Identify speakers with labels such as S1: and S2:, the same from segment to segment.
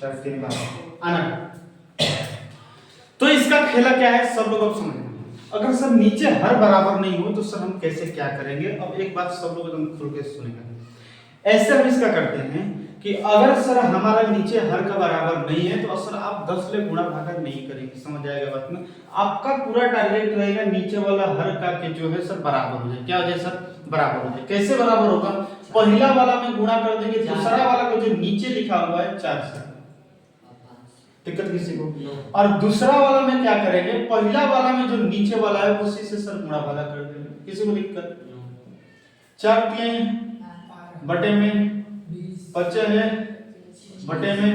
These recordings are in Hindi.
S1: 4 3 12 आना। तो इसका खेला क्या है सब लोग अब समझना। अगर सर नीचे हर बराबर नहीं हो तो सर हम कैसे क्या करेंगे। अब एक बात सब लोग एकदम खुल के सुनेगा। ऐसे हम इसका करते हैं कि अगर सर हमारा नीचे हर का बराबर नहीं है तो सर आप 10 ले गुणा भागा नहीं करेंगे, समझ आएगा बात में। आपका पूरा टारगेट रहेगा नीचे वाला हर का के जो है सर बराबर हो जाए। क्या हो जाए सर? बराबर हो जाए। कैसे बराबर होगा? पहला वाला में गुणा कर देंगे दूसरा वाला को जो नीचे लिखा हुआ है 4 से, दिक्कत किसी को? और दूसरा वाला में क्या करेंगे, पहला वाला में जो नीचे वाला है उसी से सर गुणा भागा कर देंगे। किसी को दिक्कत? 4 3 बटे में 25 है बटे में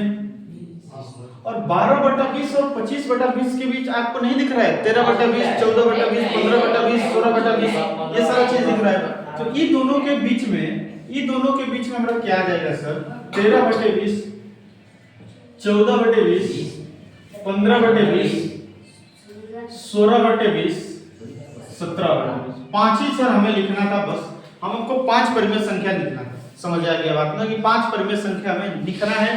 S1: और 12 बटा 20 और 25 बटा 20 के बीच आपको नहीं दिख रहा है 13 बटा 20 14 बटा 20 15 बटा 20 16 बटा 20 ये सारा चीज दिख रहा है। तो ये दोनों के बीच में हमारा क्या आ जाएगा सर? 13 बटे 20 14 बटे 20 15 बटे 20 16 बटे 20 17 बटे 20 पांच ही सर हमें लिखना था। बस हमको 5 परिमेय संख्या लिखना था। समझ आ गया बात ना कि 5 परिमेय संख्या हमें लिखना है।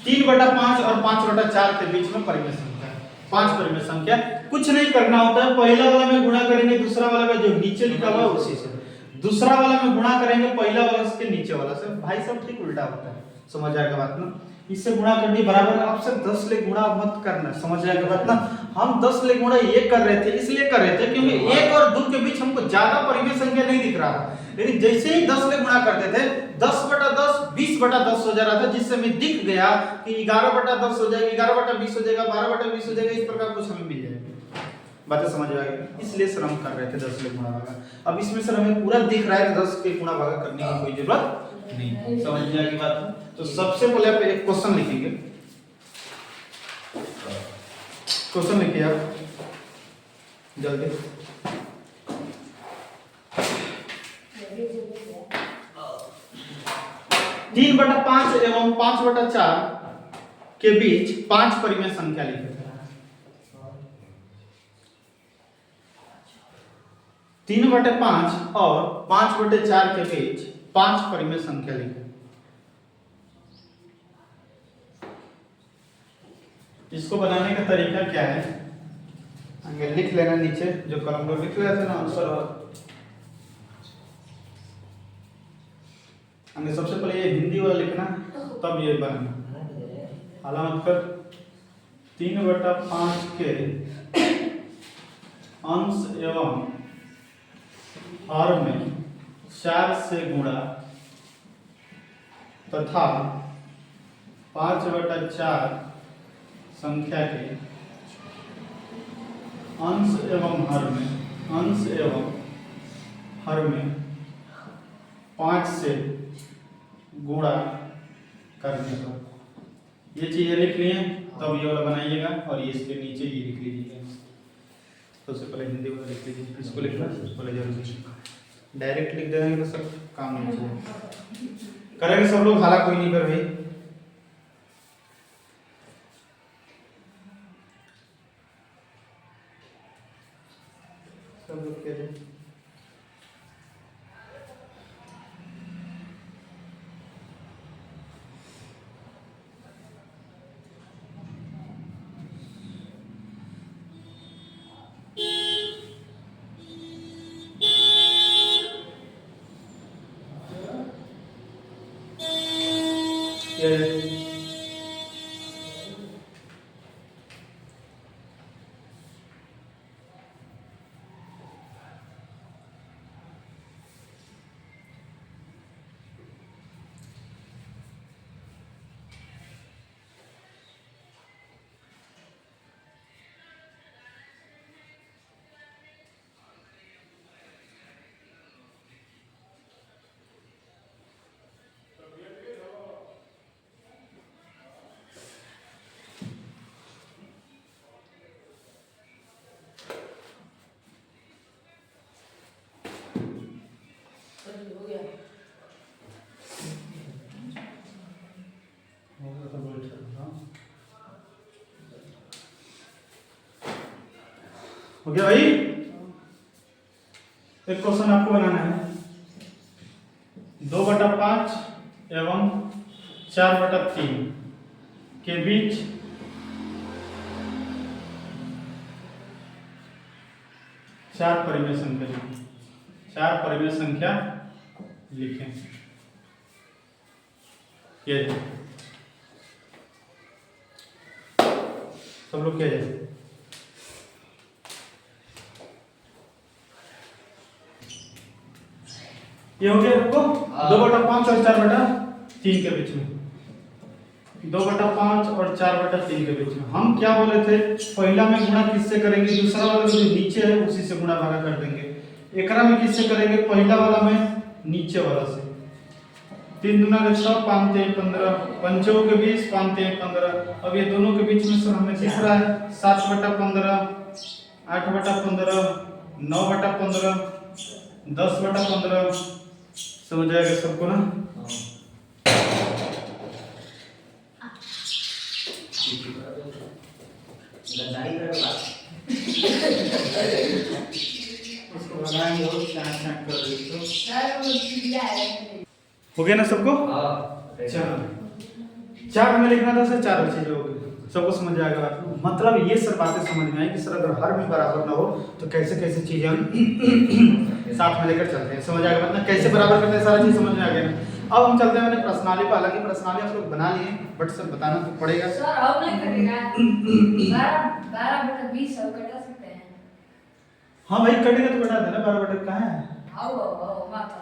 S1: 3 बटा 5 और 5 बटा 4 के बीच में परिमेय संख्या 5 परिमेय संख्या। कुछ नहीं करना होता है, पहला वाला में गुणा करेंगे दूसरा वाला का जो नीचे लिखा हुआ है उसी से, दूसरा वाला में गुणा करेंगे पहला वाला के नीचे वाला से। भाई सब ठीक उल्टा होता है। समझ आएगा बात ना। इससे गुणा करनी बराबर है। आपसे 10 ले गुणा मत करना। समझ आएगा बात ना। हम 10 ले गुणा ये कर रहे थे, इसलिए कर रहे थे क्योंकि 1 और 2 के बीच हमको ज्यादा परिमेय संख्या नहीं दिख रहा था। लेकिन जैसे ही 10 ले गुणा करते थे 10 बटा 10 20 बटा 10 हो जा रहा था, जिससे हमें दिख गया कि 11 बटा 10 हो जाएगा, 11 बटा 20 हो जाएगा, 12 बटा 20 हो जाएगा। इस प्रकार कुछ हमें मिल जाएगा। बातें समझ आ गई। इसलिए सर हम कर रहे थे 10 ले गुणा भागा। अब इसमें सर हमें पूरा दिख रहा है कि 10 के गुणा भागा करने की कोई जरूरत नहीं। समझ में आ गई बात। तो सबसे पहले आप एक क्वेश्चन लिखेंगे। क्वेश्चन लिखिए आप जल्दी। 3 बटा 5 एवं 5 बटा 4 के बीच 5 परिमेय संख्या लिखे। 3 बटे 5 और 5 बटे 4 के बीच 5 परिमेय संख्या लिखे। इसको बनाने का तरीका क्या है? आगे लिख लेना नीचे जो कलम में लिख रहे थे ना आंसर। आगे सबसे पहले ये हिंदी वाला लिखना तब ये बनाना। अलामत कर 3 बटा 5 के अंश एवं हर में 4 से गुणा तथा 5 बटा 4 संख्या के अंश एवं हर में 5 से गुणा करने पर ये चीजें लिख ली हैं। तब ये वाला बनाइएगा और ये इसके नीचे ये लिख लीजिएगा। सबसे पहले हिंदी वाला लिख लीजिए। इसको लिखना पहले जरूरी, डायरेक्ट लिख देंगे तो सब काम नहीं चलेगा। करेंगे सब लोग, हाला कोई नहीं कर भाई। सब लोग कह रहे हो गया भाई। एक क्वेश्चन आपको बनाना है। 2 बटा 5 एवं 4 बटा 3 के बीच चार परिमेय संख्या लिखें, चार परिमेय संख्या लिखें। ये सब लोग क्या जाए, ये हो गया आपको 2/5 और 4/3 के बीच में, 2/5 और 4/3 के बीच में। हम क्या बोले थे, पहला में गुणा किससे करेंगे, दूसरा वाला जो नीचे है उसी से गुणा भागा कर देंगे। एकरा में किससे करेंगे, पहला वाला में नीचे वाला से। 3 दूना 6, 5 3 15, 5 के 20, 5 3 15। अब ये दोनों के बीच में सर हमें तीसरा है 7/15, 8/15, 9/15, 10/15। समझ आएगा सबको ना? उसको बनाएंगे और चाट कर देंगे। हो गया ना सबको? चलो, चार में लिखना था सर, चार चीजें हो गई, सबको समझ आएगा बात। मतलब ये सब बातें समझ में आई कि सर अगर हर में बराबर ना हो तो कैसे कैसे चीजें हम साथ में लेकर चलते हैं। समझ आएगा बात ना, कैसे बराबर करते हैं, सारा चीज समझ में आ गया। अब हम चलते हैं मैंने प्रश्नावली पे। हालांकि प्रश्नावली आप लोग बना लिए, बट सर बताना तो पड़ेगा।
S2: सर अब नहीं करेगा 12/20 सब कटा सकते हैं।
S1: हाँ भाई कटेगा तो कटा देना, 12/12 कहाँ है?
S2: आओ माता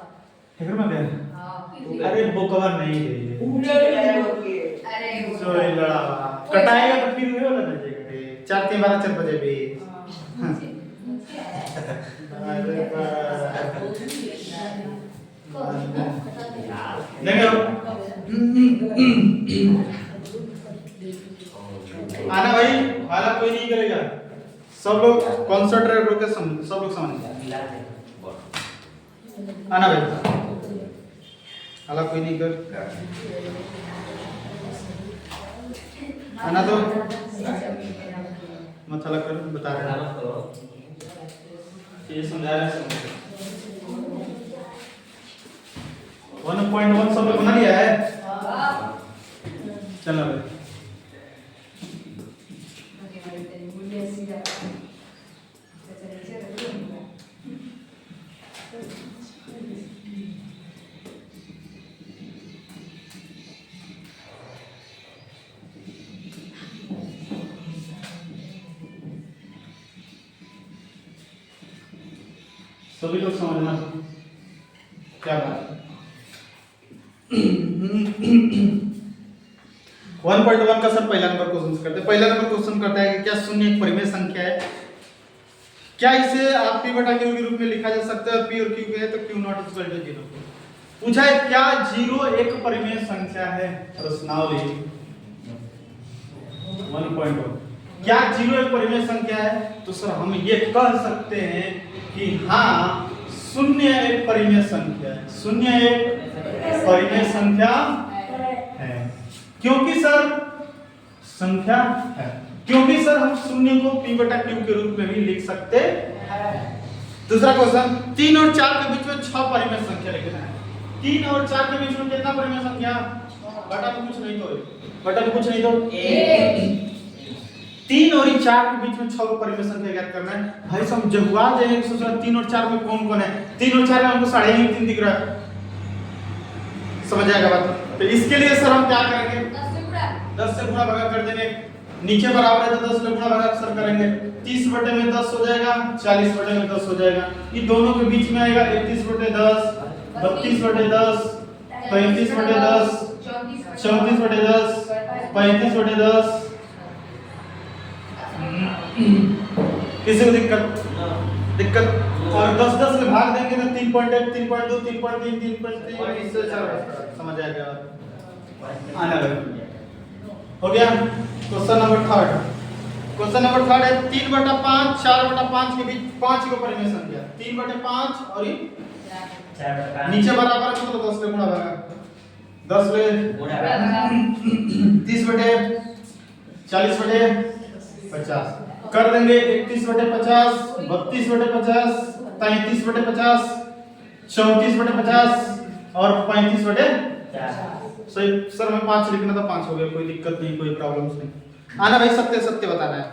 S1: फिर में गया।
S2: हां
S1: अरे बोकवा नहीं है,
S2: अरे
S1: सोई लड़ा कटाएगा तो फिर वही वाला दे कटे 4 3 12 4 बजे भी। आना भाई, हाला कोई नहीं करेगा, सब लोग कॉन्सेंट्रेट होकर समझ, सब लोग समझ। आना भाई, हाला कोई नहीं कर, आना तो मत हाला कर, बता रहे हैं ये समझा रहे हैं। 1.1 सब लोग बना लिया है? चलो भाई सभी लोग समझना क्या बात है। 1.1 का सर पहला नंबर क्वेश्चन करते हैं। पहला नंबर क्वेश्चन करता है कि क्या शून्य एक परिमेय संख्या है, क्या इसे आप p बटा q के रूप में लिखा जा सकता है, p और q के है तो q नॉट इक्वल टू 0। पूछा है क्या 0 एक परिमेय संख्या है, प्रश्नावली 1.1 क्या 0 एक परिमेय संख्या है, तो सर हम ये कह सकते हैं कि हाँ शून्य एक परिमेय संख्या है, शून्य एक परिमेय संख्या है। क्योंकि सर संख्या है, क्योंकि सर हम शून्य को p बटा q के रूप में भी लिख सकते हैं। दूसरा क्वेश्चन 3 और 4 के बीच में 6 परिमेय संख्या लिखना है। 3 और 4 के बीच में कितना परिमेय संख्या, बटा में कुछ नहीं तो, बटा में कुछ नहीं तो 3 और 4 के बीच में 6 को परिमेय संख्या ज्ञात करना है। भाई हम जगवा जाएंगे, सोच रहा 3 और 4 में कौन कौन है, 3 और 4 में हमको 3.5 दिख रहा है। समझ आएगा बात? तो इसके लिए सर हम क्या करेंगे, 10 से गुणा भागा कर देंगे, नीचे बराबर है तो 10 से गुणा भागा सर करेंगे, 30 बटे में 10 हो जाएगा, 40 बटे में 10 हो जाएगा। ये दोनों के बीच में आएगा 31 बटे 10, 32 बटे 10, 33 बटे 10, 34 बटे 10, 35 बटे 10। किसी को दिक्कत और 10 से भाग देंगे तो 3.1 3.2 3.3 3.3 इससे समझ आएगा। आने लगे हो गया। क्वेश्चन नंबर 3 क्वेश्चन नंबर 3 है 3/5 4/5 के बीच 5 को परिमेय संख्या, 3/5 और ये 4/5 नीचे बराबर है तो 10 से गुणा भागा, 10 बटे 30 बटे 40 बटे 50 कर देंगे, 31 बटे 50, 32 बटे 50, 33 बटे 50, 34 बटे 50 और 35 बटे 50। सही सर, मैं 5 लिखना था, 5 हो गया, कोई दिक्कत नहीं, कोई प्रॉब्लम्स नहीं। आना भाई, सत्य सत्य बताना है।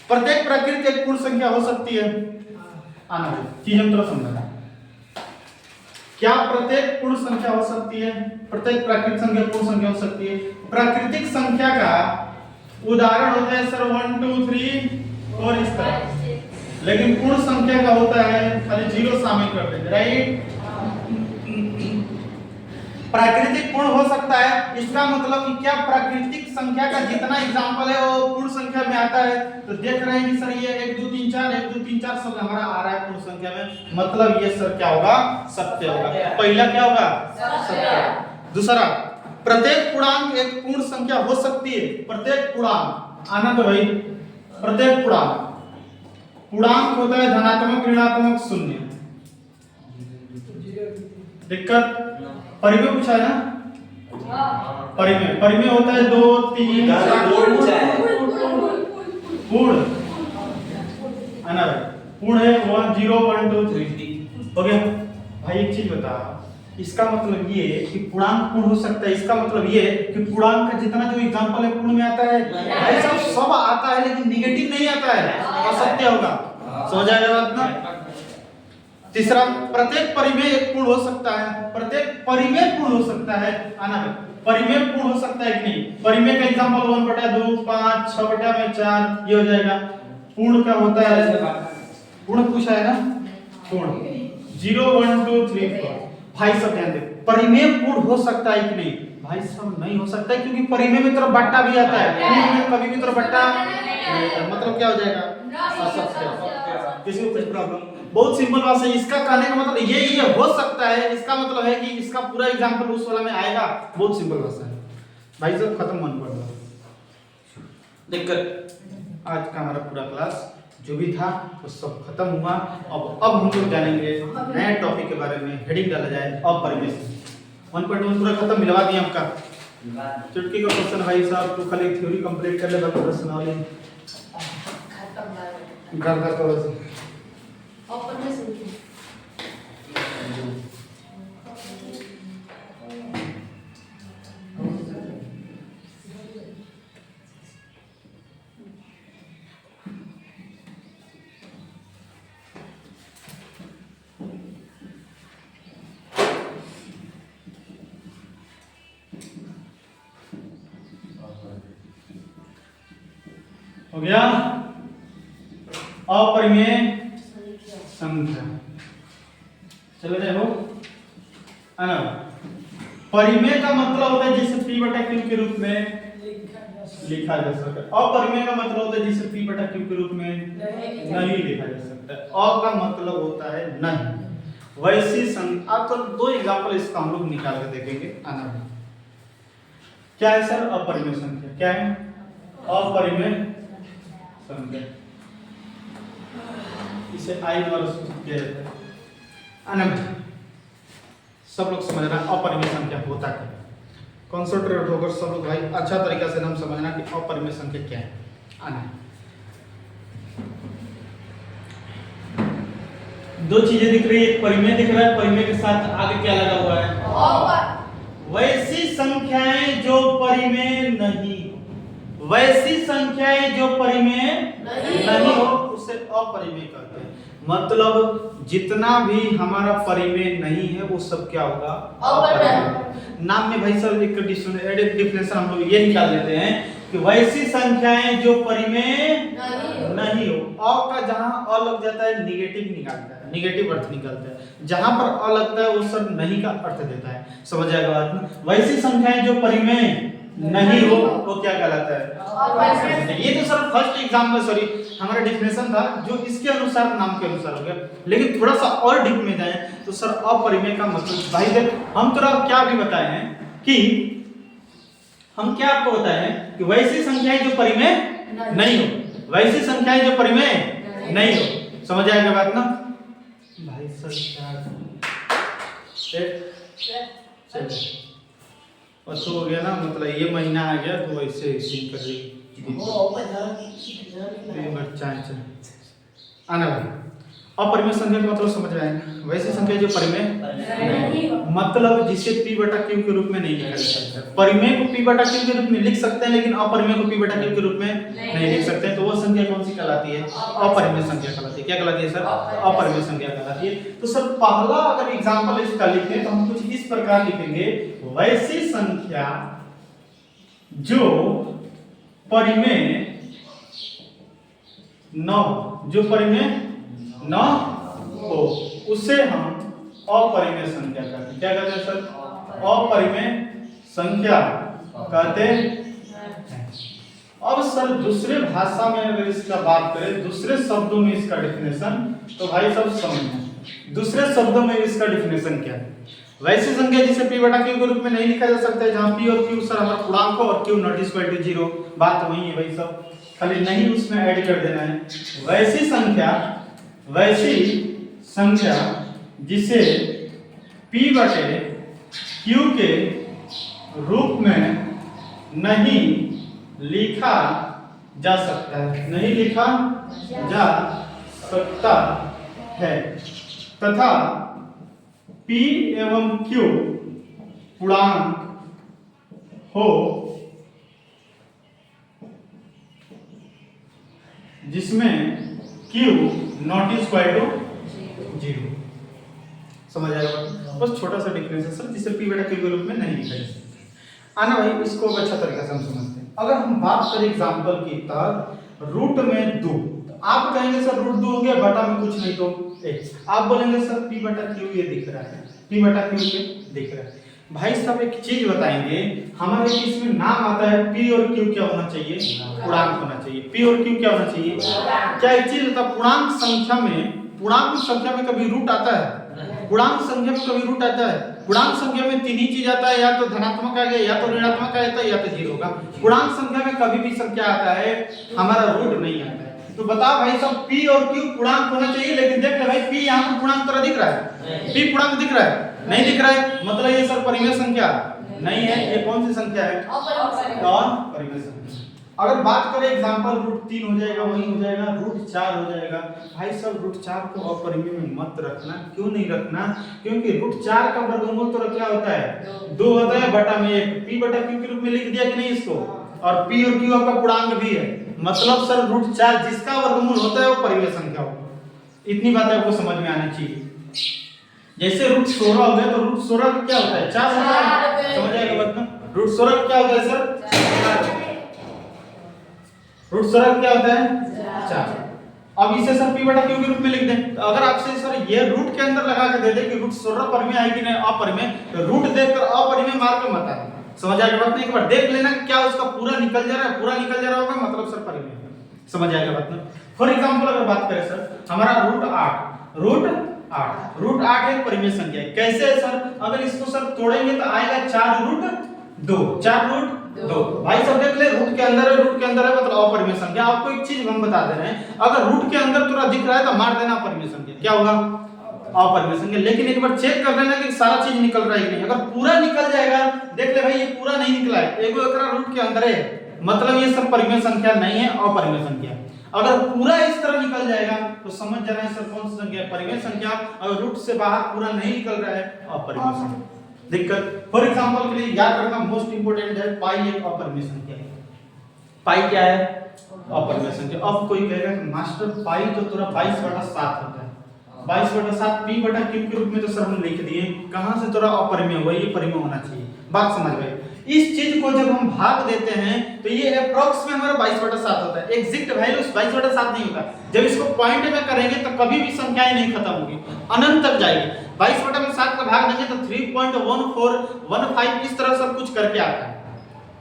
S1: प्रत्येक प्राकृत एक पूर्ण संख्या हो सकती है। आना भाई, चीज हम थोड़ा समझना। क्या प्रत्येक पूर्ण संख्या हो सकती है? प्रत्येक प्राकृतिक संख्या पूर्ण संख्या हो सकती है। प्राकृतिक संख्या का उदाहरण होता है सर 1 2 3 और इस तरह, लेकिन पूर्ण संख्या का होता है खाली 0 शामिल कर देंगे, राइट। प्राकृतिक पूर्ण हो सकता है, इसका मतलब कि क्या प्राकृतिक संख्या का जितना एग्जांपल है वो पूर्ण संख्या में आता है। तो देख रहे हैं कि सर ये 1 2 3 4 1 2 3 4 सब हमारा आ रहा है पूर्ण संख्या में, मतलब ये सर क्या होगा? सत्य होगा। पहला क्या होगा? सत्य। दूसरा, प्रत्येक पूर्णांक एक पूर्ण संख्या हो सकती है। प्रत्येक पूर्णांक, आना तो भाई, प्रत्येक पूर्णांक होता है धनात्मक, ऋणात्मक, शून्य। दिक्कत? परिमेय पूछा है ना? परिमेय होता है 2 3 4 पूर्ण, आना भाई, पूर्ण है 1 0 1 2 3 हो गया। भाई एक चीज बता, इसका मतलब ये कि पूर्णांक पूर्ण हो सकता है, इसका मतलब ये कि पूर्णांक का जितना जो एग्जांपल है पूर्ण में आता है। भाई सब आता है लेकिन नेगेटिव नहीं आता है, असत्य होगा। समझ आएगा बात ना? तीसरा, प्रत्येक परिमेय एक पूर्ण हो सकता है। प्रत्येक परिमेय पूर्ण हो सकता है, आना है, परिमेय पूर्ण हो सकता है कि नहीं? परिमेय का एग्जांपल 1/2 5 6/4 ये हो जाएगा। पूर्ण क्या होता है? पूर्ण पूछा है ना? पूर्ण 0 1 2 3 4। भाई सब ध्यान दे, परिमेय पूर्ण हो सकता है कि नहीं? भाई सब नहीं हो सकता है, क्योंकि परिमेय में तरफ बट्टा भी आता है, पूर्ण में कभी भी तरफ बट्टा मतलब क्या हो जाएगा? असत्य। किसी को कुछ प्रॉब्लम? बहुत सिंपल बात है, इसका कहने का मतलब ये हो सकता है, इसका मतलब है कि इसका पूरा एग्जांपल उस वाला में आएगा। बहुत सिंपल बात है भाई, सब खत्म मन पड़ रहा। दिक्कत? आज का हमारा पूरा क्लास जो भी था वो सब खत्म हुआ। अब हम लोग जानेंगे नए टॉपिक के बारे में। हेडिंग डाला जाए अपरिमेय। 1.1 पूरा खत्म, मिलवा दिया आपका चुटकी का क्वेश्चन। भाई साहब तू खाली थ्योरी कंप्लीट कर ले, बाकी प्रश्न वाले गर्दा करो से
S2: अपरिमेय संख्या।
S1: हो गया अपरिमेय संख्या। चलो देखो, आना परिमेय का मतलब होता है जिसे p/q के रूप में लिखा जा सकता है। अपरिमेय का मतलब होता है जिसे p/q के रूप में नहीं लिखा जा सकता है। अ का मतलब होता है नहीं। वैसी संख्या, आप तो 2 एग्जांपल इसका हम लोग निकाल के देखेंगे। आना क्या है सर? अपरिमेय संख्या क्या है? अपरिमेय संख्या, इसे आई द्वारा सूचित किया जाता है। आनंद सब लोग समझना अपरिमेय संख्या होता क्या है। कंसंट्रेट होकर सब लोग भाई अच्छा तरीका से हम समझना कि अपरिमेय संख्या क्या है। आना 2 चीजें दिख रही है, एक परिमेय दिख रहा है, परिमेय के साथ आगे क्या लगा हुआ है? वैसी संख्याएं जो परिमेय नहीं, वैसी संख्याएं जो परिमेय नहीं हो उसे अपरिमेय कहते हैं। मतलब जितना भी हमारा परिमेय नहीं है वो सब क्या होगा? अपरिमेय। नाम में भाई सर एक डिफिनेशन हम लोग ये निकाल लेते हैं कि वैसी संख्याएं जो परिमेय नहीं हो। अ का जहां अ लग जाता है निगेटिव निकालता है, निगेटिव अर्थ निकलता है। जहां पर अ लगता है वो सर नहीं का अर्थ देता है। समझ आएगा बात ना? वैसी संख्याएं जो परिमेय नहीं हो वो क्या कहलाता है? ये तो सर फर्स्ट एग्जांपल सॉरी हमारा डिफिनेशन था जो इसके अनुसार नाम के अनुसार हो गया, लेकिन थोड़ा सा और डीप में जाएं तो सर अपरिमेय का मतलब भाई देख हम थोड़ा क्या भी बताए हैं कि हम क्या आपको बताए हैं कि वैसी संख्याएं जो परिमेय नहीं हो, वैसी संख्याएं जो परिमेय नहीं हो। समझ आएगा बात ना भाई सर? क्या परसों हो गया ना, मतलब ये महीना आ गया तो वैसे ऐसे कर रही आना भाई। अपरिमेय संख्या का मतलब समझ में आएगा। वैसी संख्या जो परिमेय मतलब जिसे p बटा q के रूप में नहीं लिखा जा सकता। परिमेय को p बटा q के रूप में लिख सकते हैं लेकिन अपरिमेय को p बटा q के रूप में नहीं लिख सकते, तो वो संख्या कौन सी कहलाती है? अपरिमेय संख्या कहलाती है। क्या कहलाती है सर? अपरिमेय संख्या कहलाती है। तो सर पहला अगर एग्जांपल इसका लिखें तो हम कुछ इस प्रकार लिखेंगे, वैसी संख्या जो परिमेय न हो उसे हम अपरिमेय संख्या कहते हैं। क्या कहते हैं सर? अपरिमेय संख्या कहते हैं। अब सर दूसरे भाषा में अगर इसका बात करें, दूसरे शब्दों में इसका डेफिनेशन, तो भाई सब समझना दूसरे शब्दों में इसका डेफिनेशन क्या है। वैसी संख्या जिसे p बटा q के रूप में नहीं लिखा जा सकता है, जहां p और q सर हमारा पूर्णांक और q नॉट इक्वल टू 0, बात वही है भाई सब, खाली नहीं उसमें ऐड कर देना है। वैसी संख्या जिसे p बटे q के रूप में नहीं लिखा जा सकता है, नहीं लिखा जा सकता है, तथा p एवं q पूर्णांक हो जिसमें q नॉट इक्वल टू 0। समझ आएगा? बस छोटा सा डिफरेंस है सर, जिसे p बटा q के रूप में नहीं लिखा जा सकता। आना भाई इसको अच्छा तरीके से हम समझते हैं। अगर हम बात करें एग्जांपल की तहत रूट में 2, तो आप कहेंगे सर रूट 2 हो गया, बटा में कुछ नहीं तो 1। आप बोलेंगे सर p बटा q ये दिख रहा है, p बटा q ये दिख रहा है। भाई साहब एक चीज बताएंगे, हमारे इसमें नाम आता है p और q क्या होना चाहिए? पूर्णांक होना चाहिए। p और q क्या होना चाहिए? क्या एक चीज होता है पूर्णांक संख्या में कभी रूट आता है? पूर्णांक संख्या में कभी रूट आता है? पूर्णांक संख्या में तीन ही चीज आता है, या तो धनात्मक आएगा, या तो ऋणात्मक आएगा, या तो 0 होगा। पूर्णांक संख्या में कभी भी संख्या आता है, हमारा रूट नहीं आता है। तो बताओ भाई सब p और q पूर्णांक होना चाहिए, लेकिन देख ले भाई p यहाँ पर पूर्णांक तरह दिख रहा है, p पूर्णांक दिख रहा है? नहीं दिख रहा है, मतलब ये सर परिमेय संख्या नहीं है। ये कौन सी संख्या है? अपरिमेय संख्या। अगर बात करें एग्जांपल रूट 3 हो जाएगा, वही हो जाएगा, रूट 4 हो जाएगा। भाई सब रूट 4 को अपरिमेय में मत रखना। क्यों नहीं रखना? क्योंकि रूट 4 का वर्गमूल तो क्या होता है? 2 होता है, बटा में 1। p बटा q के रूप में लिख दिया कि नहीं इसको? और p और q आपका पूर्णांक भी है, मतलब सर रूट 4 जिसका वर्गमूल होता है वो परिमेय संख्या होगा। इतनी बात आपको समझ में आनी चाहिए। जैसे रूट 16 हो गया तो रूट 16 क्या होता है? 4 होता है। समझ आएगा बात ना? रूट 16 क्या होता है सर? रूट 16 क्या होता है? 4। अब इसे सर p बटा q के रूप में लिख दें। तो अगर आपसे सर ये रूट के अंदर लगा के दे दे कि रूट 16 परिमेय है कि नहीं अपरिमेय, तो रूट देखकर अपरिमेय मार के मत आना। समझ आएगा बात? एक बार देख लेना कि क्या उसका पूरा निकल जा रहा है, पूरा निकल जा रहा होगा मतलब सर परिमेय है। समझ आएगा बात ना? फॉर एग्जांपल अगर बात करें सर, हमारा रूट 8 एक परिमेय संख्या है। कैसे है सर? अगर इसको सर तोड़ेंगे तो आएगा 4 रूट 2। भाई सब देख ले, रूट के अंदर है मतलब अपरिमेय संख्या। आपको एक चीज हम बता दे रहे हैं, अगर रूट के अंदर थोड़ा दिख रहा है तो मार देना अपरिमेय संख्या। क्या होगा? अपरिमेय संख्या। लेकिन एक बार चेक कर लेना कि सारा चीज निकल रहा है कि नहीं। अगर पूरा निकल जाएगा, देख ले भाई ये पूरा नहीं निकला है, एगो एकरा रूट के अंदर है, मतलब ये सब परिमेय संख्या नहीं है, अपरिमेय संख्या। अगर पूरा इस तरह निकल जाएगा तो समझ जाना है सर कौन सी संख्या है? परिमेय संख्या। अगर रूट से बाहर पूरा नहीं निकल रहा है, अपरिमेय संख्या। दिक्कत फॉर एग्जांपल के लिए याद रखना मोस्ट इंपोर्टेंट है, पाई एक अपरिमेय संख्या है। पाई क्या है? अपरिमेय संख्या। अब कोई कहेगा कि मास्टर पाई तो पूरा 22/7 होता है। 22/7 p बटा q के रूप में तो सर हम लिख दिए, कहां से थोड़ा अपरिमेय हुआ? ये परिमेय होना चाहिए। बात समझ गए? इस चीज को जब हम भाग देते हैं तो ये अप्रॉक्स में हमारा 22/7 होता है। एग्जैक्ट वैल्यू 22/7 नहीं होता। जब इसको पॉइंट में करेंगे तो कभी भी संख्याएं नहीं खत्म होगी, अनंत तक जाएगी। 22/7 का भाग देंगे तो 3.1415 इस तरह सब कुछ करके आता है।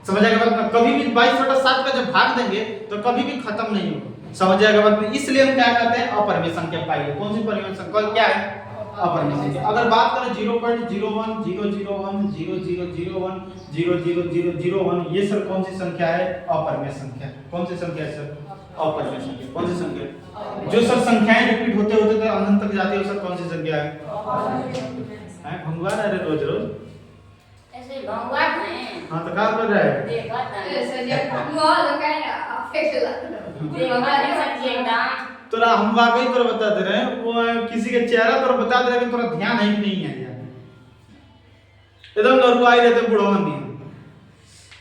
S1: समझ आएगा बात? कभी भी 22/7 का जब भाग देंगे तो कभी भी खत्म नहीं होगा। समझ आएगा बात? इसलिए हम क्या कहते हैं? अपरिमेय संख्या पाई। कौन सी परिमेय संख्या क्या है? अपरिमेय संख्या। अगर बात करें 0.01 001 0001 00001, ये सर कौन सी संख्या है? अपरिमेय संख्या। कौन सी संख्या है सर? अपरिमेय संख्या। कौन सी संख्या? जो सर संख्याएं रिपीट होते होते तो अनंत तक जाती है, सर कौन सी संख्या है? हैं भंगवा रहा है रोज
S2: ऐसे भंगवा नहीं।
S1: हां तो का कर रहा है?
S2: देखा था ऐसे ये भंगवा लगाया अफेक्ट लगा। देखा नहीं सकती एकदम
S1: तोरा हम वाकई तोरा बता दे रहे हैं, वो किसी के चेहरा तोरा बता दे रहे हैं कि तोरा ध्यान है कि नहीं है यार। एकदम लड़ू आई रहते बुढ़वा नहीं।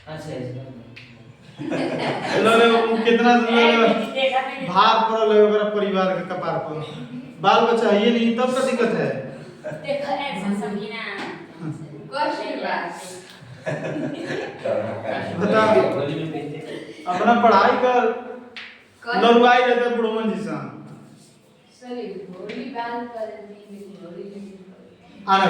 S3: अच्छा
S1: लोग कितना भार पड़ल है ओकरा परिवार के कपार पर, बाल बच्चा ये नहीं तब का दिक्कत है।
S2: देखो ऐसा समझी ना कुछ नहीं बात
S1: बता अपना पढ़ाई कर लड़वाई रहते बुढ़वन जी सा
S2: सही थोड़ी बात कर दी थोड़ी
S1: आना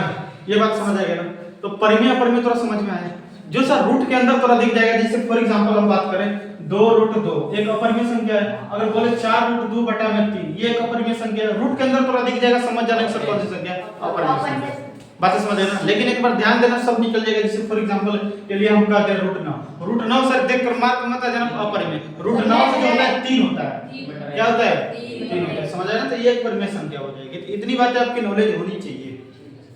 S1: ये बात समझ आएगा ना। तो परिमेय अपरिमेय थोड़ा समझ में आया जो सर रूट के अंदर थोड़ा दिख जाएगा। जैसे फॉर एग्जांपल हम बात करें 2√2 एक अपरिमेय संख्या है। अगर बोले 4√2/3 ये एक अपरिमेय संख्या है। रूट के अंदर थोड़ा दिख जाएगा, समझ जाना कि सर कौन सी संख्या अपरिमेय संख्या। बातें समझ आना, लेकिन एक बार ध्यान देना सब निकल जाएगा। जैसे फॉर एग्जांपल के लिए हम कहते हैं √9 सर देख कर मार्क मत आ जाना अपरिमेय। √9 से जो होता है 3 होता है। क्या होता है 3 होता है, समझ आया ना। तो ये एक परिमेय संख्या हो जाएगी। तो इतनी बातें आपकी नॉलेज होनी चाहिए।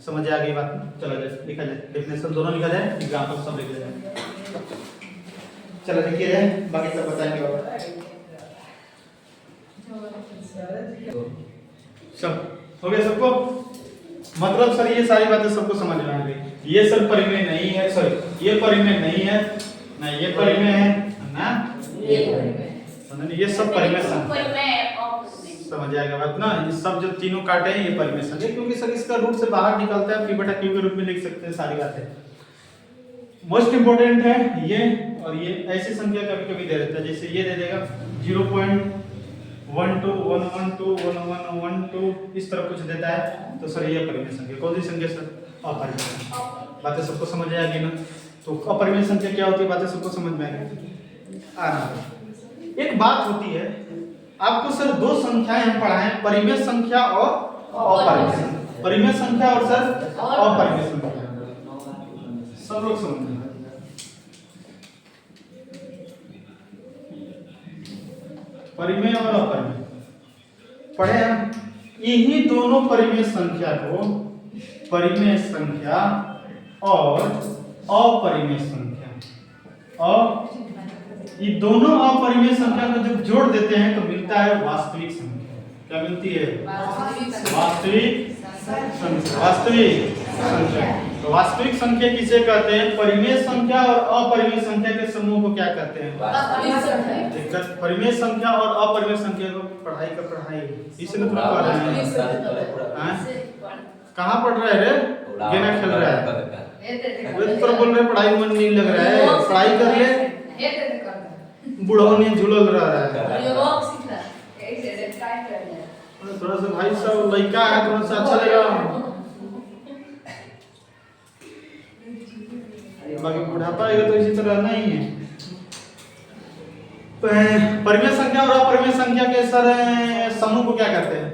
S1: समझ आ गई बात, चलो जाए लिखा जाए, डेफिनेशन दोनों लिखा जाए, एग्जांपल सब लिख जाए। चलो लिखिए जाए, बाकी सब बताएंगे और सब हो गया सबको। मतलब सर ये सारी बातें सबको समझ में आ गई। ये सर परिमेय नहीं है, सॉरी ये परिमेय नहीं है ना, ये परिमेय है ना, ये सब परिमेय संख्या। समझ आएगा बात ना। ये सब जो तीनों काटे हैं ये परिमेय संख्या, क्योंकि सर इसका रूट से बाहर निकलता है, p/q के रूप में लिख सकते हैं सारी बातें। मोस्ट इंपोर्टेंट है ये, और ये ऐसी संख्या कभी कभी दे देता है, जैसे ये दे देगा 0.12112112 इस तरह कुछ देता है, तो सर ये अपरिमेय संख्या। कौन सी संख्या सर? अपरिमेय। बातें सबको समझ आ गई ना। तो अपरिमेय संख्या क्या होती है, बातें सबको समझ में आ गई। एक बात होती है, आपको सर दो संख्याएं हम पढ़ाएं, परिमेय संख्या और अपरिमेय संख्या। परिमेय संख्या और सर अपरिमेय संख्या, सब लोग समझ। परिमेय और अपरिमेय पढ़े हम। इन्हीं दोनों परिमेय संख्या को परिमेय संख्या और अपरिमेय संख्या, और ये दोनों अपरिमेय संख्या को जब जोड़ देते हैं तो मिलता है वास्तविक संख्या। क्या मिलती है? वास्तविक संख्या। वास्तविक संख्या। तो वास्तविक संख्या किसे कहते हैं? परिमेय संख्या और अपरिमेय संख्या के समूह को क्या कहते हैं? दिक्कत परिमेय संख्या और अपरिमेय संख्या को पढ़ाई का पढ़ाई, इसलिए तो पढ़ रहे हैं। कहाँ पढ़ रहे रे? गेना खेल रहा है। वे तो बोल रहे पढ़ाई में मन नहीं लग रहा है, पढ़ाई कर ले। बुढ़ौनी झूलल रहा है। थोड़ा सा भाई साहब लड़का है, थोड़ा सा अच्छा लगेगा। बाकी बुढ़ापा आएगा तो इसी तरह नहीं है। परिमेय संख्या और अपरिमेय संख्या के सर समूह को क्या कहते हैं?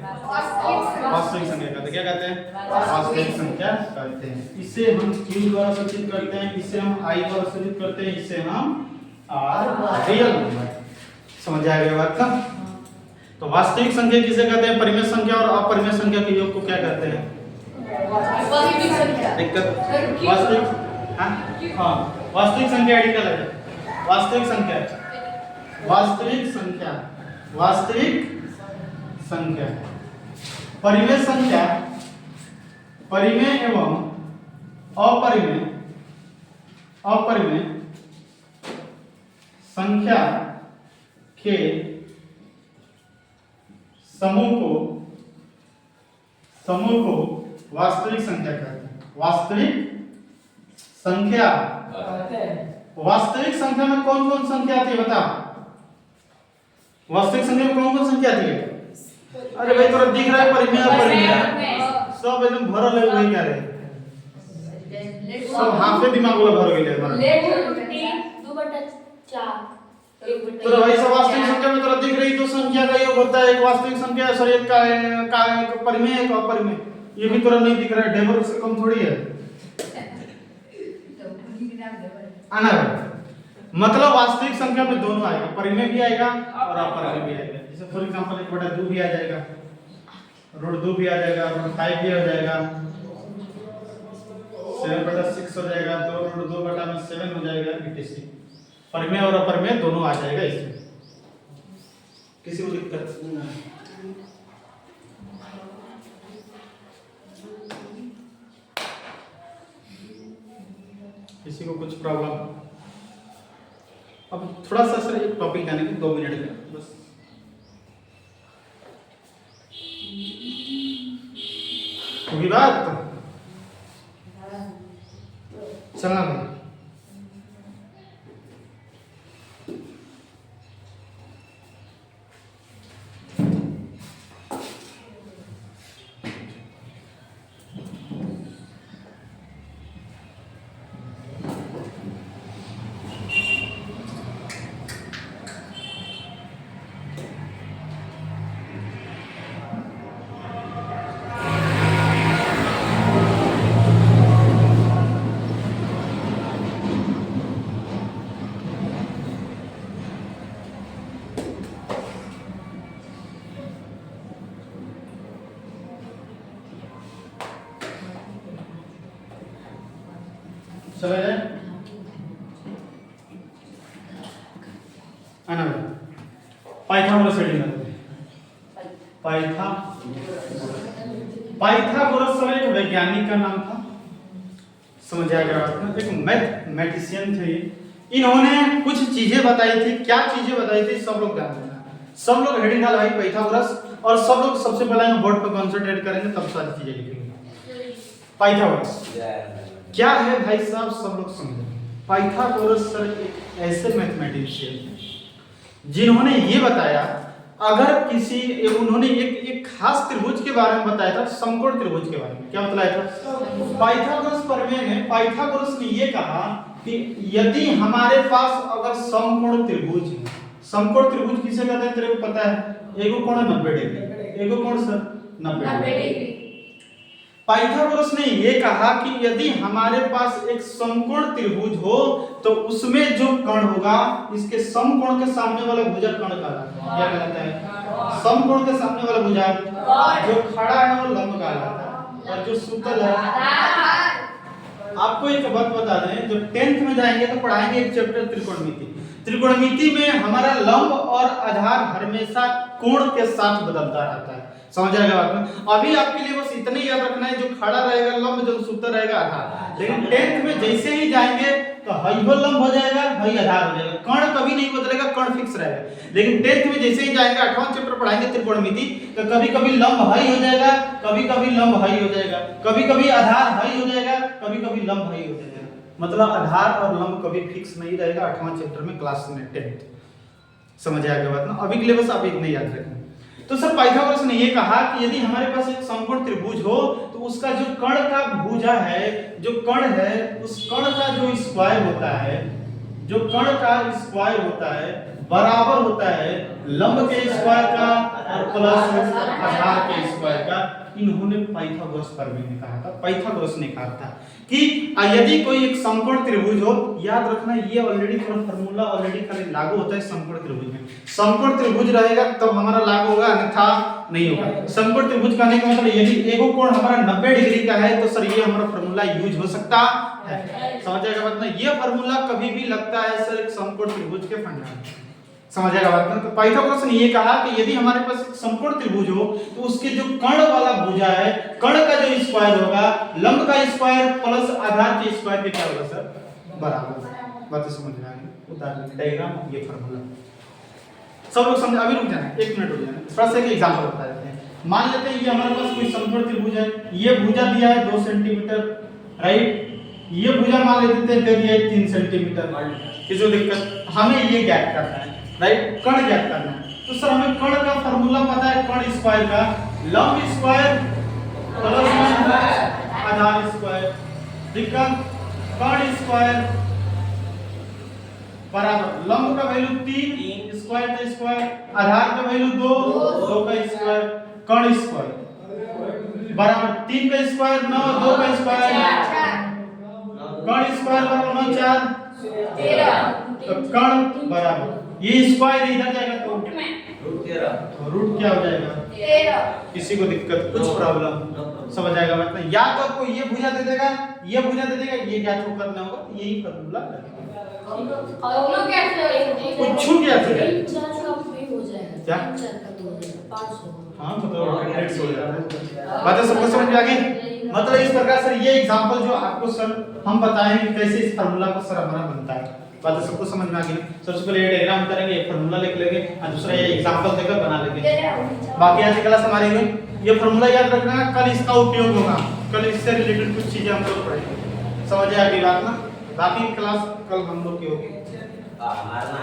S1: वास्तविक संख्या कहते हैं। क्या कहते हैं? वास्तविक संख्या कहते हैं। इसे हम q द्वारा सूचित करते हैं, इसे हम i द्वारा सूचित करते हैं, इसे हम r रियल नंबर। समझ आएगा बात ना। तो वास्तविक संख्या किसे कहते हैं? परिमेय संख्या और अपरिमेय संख्या के योग को क्या कहते हैं? दिक्कत वास्तविक, हाँ वास्तविक संख्या आइडिकल है। वास्तविक संख्या, वास्तविक संख्या, वास्तविक संख्या। परिमेय संख्या, परिमेय एवं अपरिमेय, अपरिमेय संख्या के समूह को वास्तविक संख्या कहते हैं। वास्तविक संख्या, वास्तविक संख्या में कौन कौन संख्या आती है बता? वास्तविक संख्या में कौन कौन संख्या आती है? अरे भाई थोड़ा दिख रहा है परिमेय अपरिमेय सब एकदम भरल है। वही क्या रहे सब हाफे दिमाग वाला भर गए हमारा। तो भाई सब वास्तविक संख्या में थोड़ा दिख रही तो संख्या का योग होता है। एक वास्तविक संख्या सर एक का परिमेय एक अपरिमेय। ये भी थोड़ा नहीं दिख रहा है, डेबर से कम थोड़ी है। आना मतलब वास्तविक संख्या में दोनों आएगा, परिमेय भी आएगा और अपरिमेय भी आएगा। जैसे फॉर एग्जांपल 1/2 भी आ जाएगा, √2 भी आ जाएगा, √5 भी आ जाएगा, 7/6 हो जाएगा, 2√2/7 हो जाएगा। etc. परिमेय और अपरिमेय दोनों आ जाएगा इसमें, किसी को दिक्कत नहीं है। किसी को कुछ प्रॉब्लम? अब थोड़ा सा सर एक टॉपिक जाने के 2 मिनट का बस। होगी बात चलना भाई। चला जाए आना पाइथागोरस रीडिंग करते हैं। पाइथागोरस सर एक वैज्ञानिक का नाम था, समझ आएगा बात ना। एक मैथमेटिशियन थे ये। इन्होंने कुछ चीजें बताई थी। क्या चीजें बताई थी सब लोग ध्यान देना। सब लोग हेडिंग डाल भाई पाइथागोरस, और सब लोग सबसे पहले हम बोर्ड पर कंसंट्रेट करेंगे तब सारी चीजें लिखेंगे। पाइथागोरस क्या है भाई साहब, सब लोग समझे। पाइथागोरस सर एक ऐसे मैथमेटिशियन थे जिन्होंने ये बताया, अगर किसी उन्होंने एक खास त्रिभुज के बारे में बताया था, समकोण त्रिभुज के बारे में। क्या बताया था? पाइथागोरस प्रमेय में पाइथागोरस ने ये कहा कि यदि हमारे पास अगर समकोण त्रिभुज है, समकोण त्रिभुज किसे कहते हैं तेरे को पता है? एक कोण 90 डिग्री, एक कोण सर 90 डिग्री। पाइथागोरस ने यह कहा कि यदि हमारे पास एक समकोण त्रिभुज हो तो उसमें जो कण होगा, इसके समकोण के सामने वाला भुजा कण कहलाता है। क्या कहलाता है? समकोण के सामने वाला भुजा जो खड़ा है वो लंब कहलाता है, और जो सुतल है। आपको एक बात बता दें, जब 10th में जाएंगे तो पढ़ाएंगे एक चैप्टर त्रिकोणमिति। त्रिकोणमिति में हमारा लंब और आधार हमेशा कोण के साथ बदलता रहता है। समझ आएगा बात में? अभी आपके लिए बस इतना ही याद रखना है, जो खड़ा रहेगा लंब, जो सुतर रहेगा आधार। लेकिन 10th में जैसे ही जाएंगे तो हई हो लंब हो जाएगा, हई आधार हो जाएगा। कण कभी नहीं बदलेगा, कण फिक्स रहेगा। लेकिन 10th में जैसे ही जाएंगे, 8वां चैप्टर पढ़ाएंगे त्रिकोणमिति, तो कभी कभी लंब हई हो जाएगा, कभी कभी लंब हई हो जाएगा, कभी कभी आधार हई हो जाएगा, कभी कभी लंब हई हो जाएगा। मतलब आधार और लंब कभी फिक्स नहीं रहेगा 8वां चैप्टर में, क्लास में 10th। समझ आएगा बात ना? अभी के लिए बस आप इतना याद रखें। तो सर पाइथागोरस ने यह कहा कि यदि हमारे पास एक समकोण त्रिभुज हो तो उसका जो कण का भुजा है, जो कण है, उस कण का जो स्क्वायर होता है, जो कण का स्क्वायर होता है बराबर होता है लंब के स्क्वायर का और प्लस आधार के स्क्वायर का। इन्होंने पाइथागोरस प्रमेय में कहा था, पाइथागोरस ने कहा था कि यदि कोई एक समकोण त्रिभुज हो, याद रखना ये ऑलरेडी थोड़ा फार्मूला ऑलरेडी खाली लागू होता है समकोण त्रिभुज में। समकोण त्रिभुज रहेगा तब हमारा लागू होगा, अन्यथा नहीं होगा। समकोण त्रिभुज कहने का मतलब यदि एक कोण हमारा 90 डिग्री का है तो सर ये हमारा फार्मूला यूज हो सकता है। समझ आएगा बात ना? ये फार्मूला कभी भी लगता है सर एक समकोण त्रिभुज के फंडा में। समझ आएगा बात ना? तो पाइथागोरस ने ये कहा कि यदि हमारे पास समकोण त्रिभुज हो तो उसके जो कण वाला भुजा है, कण का जो स्क्वायर होगा, लंब का स्क्वायर प्लस आधार के स्क्वायर के क्या होगा सर? बराबर। बात समझ में आ गई? उदाहरण डायग्राम ये फार्मूला सब लोग समझ। अभी रुक जाना, 1 मिनट रुक जाना, थोड़ा सा एक एग्जांपल बता देते हैं। मान लेते हैं ये हमारे पास कोई समकोण त्रिभुज है, ये भुजा दिया है 2 सेंटीमीटर, राइट। ये भुजा मान लेते हैं दे दिया है 3 सेंटीमीटर। किसी को दिक्कत? हमें ये ज्ञात करना है, राइट, कण ज्ञात करना है। तो सर हमें कण का फार्मूला पता है, कण स्क्वायर का लंब स्क्वायर प्लस आधार स्क्वायर, ठीक है। कण स्क्वायर बराबर लंब का वैल्यू 3, स्क्वायर का स्क्वायर, आधार का वैल्यू 2, 2 का स्क्वायर, कण स्क्वायर बराबर 3 का स्क्वायर 9, 2 का स्क्वायर, कण स्क्वायर बराबर 9 4 13। तो कण बराबर ये स्क्वायर इधर जाएगा तो रूट 13, तो रूट क्या हो जाएगा? 13। किसी को दिक्कत, कुछ प्रॉब्लम? समझ आएगा बात ना? या तो आपको ये भुजा दे देगा, ये भुजा दे देगा, ये क्या तो करना होगा, यही फार्मूला
S2: और कैसे
S1: कुछ क्या हो जाएगा?
S2: हो जाएगा
S1: क्या? हाँ मतलब 100 हो जाता है। बातें सबको समझ में आ गई? मतलब इस प्रकार सर ये एग्जांपल जो आपको सर हम बताएं कि कैसे इस फार्मूला को सर हमारा बनता है। बातें सबको समझ में आ गई? सबसे पहले ये डायग्राम करेंगे, ये फार्मूला लिख लेंगे और दूसरा ये एग्जांपल देकर बना लेंगे। बाकी आज की क्लास हमारी हुई। ये फार्मूला याद रखना, कल इसका उपयोग होगा, कल इससे रिलेटेड कुछ चीजें हम लोग पढ़ेंगे। समझ आ गई बात ना? बाकी क्लास कल हम लोग की होगी।
S3: मारना